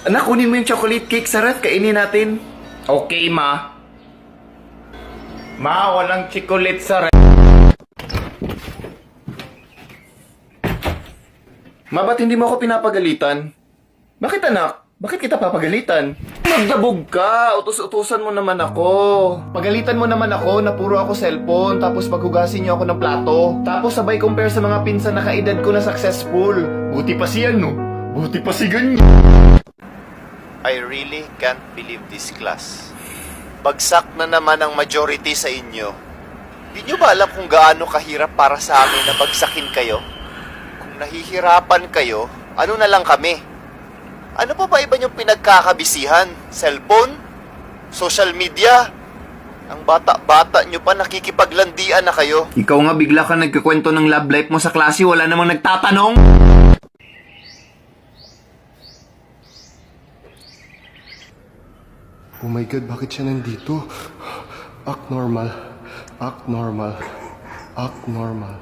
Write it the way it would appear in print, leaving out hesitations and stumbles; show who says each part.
Speaker 1: Anak, kunin mo yung chocolate cake sa ref. Kainin natin. Okay, ma. Ma, walang chocolate sa ref. Ma, ba't hindi mo ako pinapagalitan? Bakit, anak? Bakit kita papagalitan? Magdabog ka! Utos-utusan mo naman ako. Pagalitan mo naman ako na puro ako cellphone, tapos paghugasin niyo ako ng plato. Tapos sabay compare sa mga pinsan na kaedad ko na successful. Buti pa siya, no? Buti pa si ganyan.
Speaker 2: I really can't believe this class. Bagsak na naman ang majority sa inyo. Di nyo ba alam kung gaano kahirap para sa amin na bagsakin kayo? Kung nahihirapan kayo, ano na lang kami? Ano pa ba iba niyong pinagkakabisihan? Cellphone? Social media? Ang bata-bata nyo pa nakikipaglandian na kayo.
Speaker 1: Ikaw nga bigla ka nagkikwento ng love life mo sa klase, wala namang nagtatanong.
Speaker 3: Oh my God, bakit siya nandito? Act normal. Act normal. Act normal.